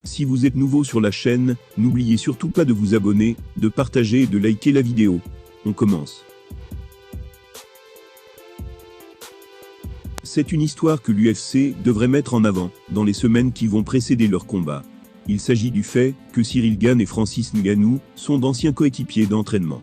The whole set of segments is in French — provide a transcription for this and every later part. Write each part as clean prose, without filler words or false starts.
Si vous êtes nouveau sur la chaîne, n'oubliez surtout pas de vous abonner, de partager et de liker la vidéo. On commence. C'est une histoire que l'UFC devrait mettre en avant, dans les semaines qui vont précéder leur combat. Il s'agit du fait que Ciryl Gane et Francis Ngannou sont d'anciens coéquipiers d'entraînement.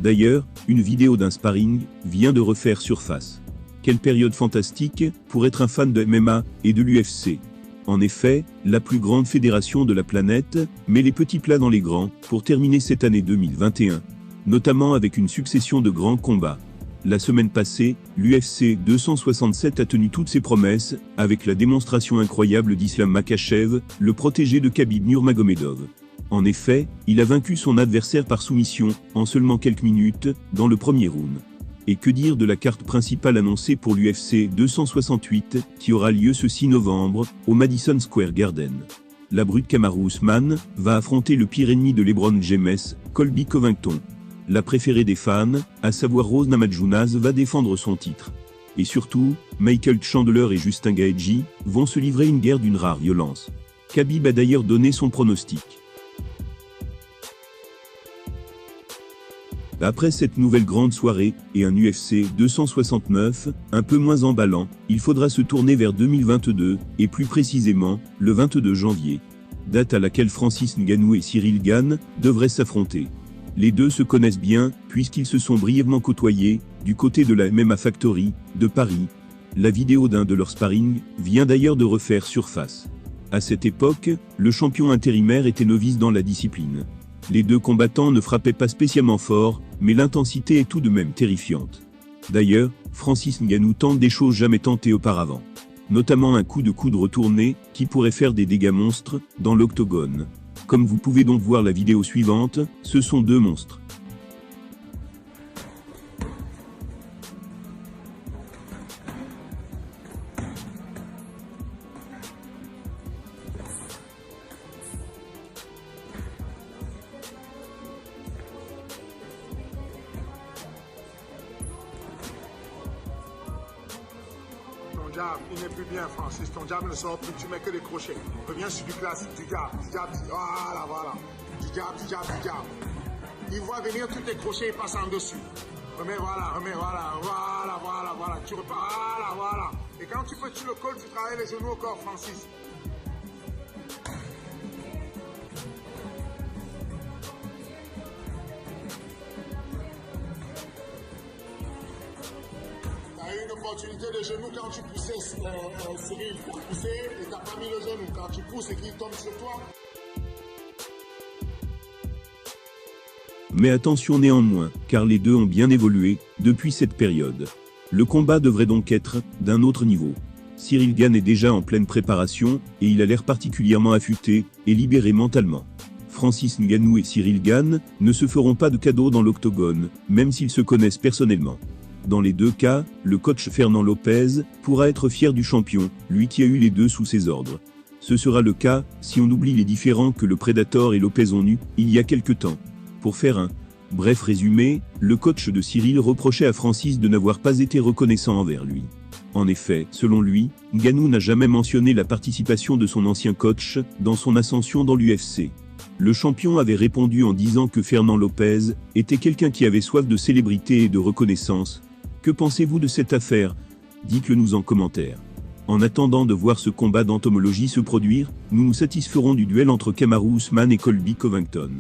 D'ailleurs, une vidéo d'un sparring vient de refaire surface. Quelle période fantastique pour être un fan de MMA et de l'UFC. En effet, la plus grande fédération de la planète met les petits plats dans les grands pour terminer cette année 2021, notamment avec une succession de grands combats. La semaine passée, l'UFC 267 a tenu toutes ses promesses, avec la démonstration incroyable d'Islam Makhachev, le protégé de Khabib Nurmagomedov. En effet, il a vaincu son adversaire par soumission, en seulement quelques minutes, dans le premier round. Et que dire de la carte principale annoncée pour l'UFC 268, qui aura lieu ce 6 novembre, au Madison Square Garden. La brute Kamaru Usman va affronter le pire ennemi de LeBron James, Colby Covington. La préférée des fans, à savoir Rose Namajunas, va défendre son titre. Et surtout, Michael Chandler et Justin Gaethje vont se livrer une guerre d'une rare violence. Khabib a d'ailleurs donné son pronostic. Après cette nouvelle grande soirée, et un UFC 269, un peu moins emballant, il faudra se tourner vers 2022, et plus précisément, le 22 janvier. Date à laquelle Francis Ngannou et Ciryl Gane devraient s'affronter. Les deux se connaissent bien, puisqu'ils se sont brièvement côtoyés, du côté de la MMA Factory, de Paris. La vidéo d'un de leurs sparring vient d'ailleurs de refaire surface. À cette époque, le champion intérimaire était novice dans la discipline. Les deux combattants ne frappaient pas spécialement fort, mais l'intensité est tout de même terrifiante. D'ailleurs, Francis Ngannou tente des choses jamais tentées auparavant. Notamment un coup de coude retourné, qui pourrait faire des dégâts monstres, dans l'octogone. Comme vous pouvez donc voir la vidéo suivante, ce sont deux monstres. Ton jab, il n'est plus bien, Francis. Ton jab ne sort plus, tu mets que des crochets. Reviens sur du classique, du jab, voilà, voilà. Du jab. Il voit venir tous tes crochets, il passe en dessus. Remets, voilà. Tu repars, voilà. Et quand tu peux, tu le colles, tu travailles les genoux au corps, Francis. Une opportunité de genou quand tu poussais, Ciryl, tu as poussé et tu n'as pas mis le genou. Quand tu pousses et qu'il tombe sur toi. Mais attention néanmoins, car les deux ont bien évolué depuis cette période. Le combat devrait donc être d'un autre niveau. Ciryl Gane est déjà en pleine préparation, et il a l'air particulièrement affûté et libéré mentalement. Francis Ngannou et Ciryl Gane ne se feront pas de cadeaux dans l'octogone, même s'ils se connaissent personnellement. Dans les deux cas, le coach Fernand Lopez pourra être fier du champion, lui qui a eu les deux sous ses ordres. Ce sera le cas, si on oublie les différends que le Predator et Lopez ont eus, il y a quelque temps. Pour faire un bref résumé, le coach de Ciryl reprochait à Francis de n'avoir pas été reconnaissant envers lui. En effet, selon lui, Ngannou n'a jamais mentionné la participation de son ancien coach dans son ascension dans l'UFC. Le champion avait répondu en disant que Fernand Lopez était quelqu'un qui avait soif de célébrité et de reconnaissance. Que pensez-vous de cette affaire? Dites-le nous en commentaire. En attendant de voir ce combat d'entomologie se produire, nous nous satisferons du duel entre Kamaru Usman et Colby Covington.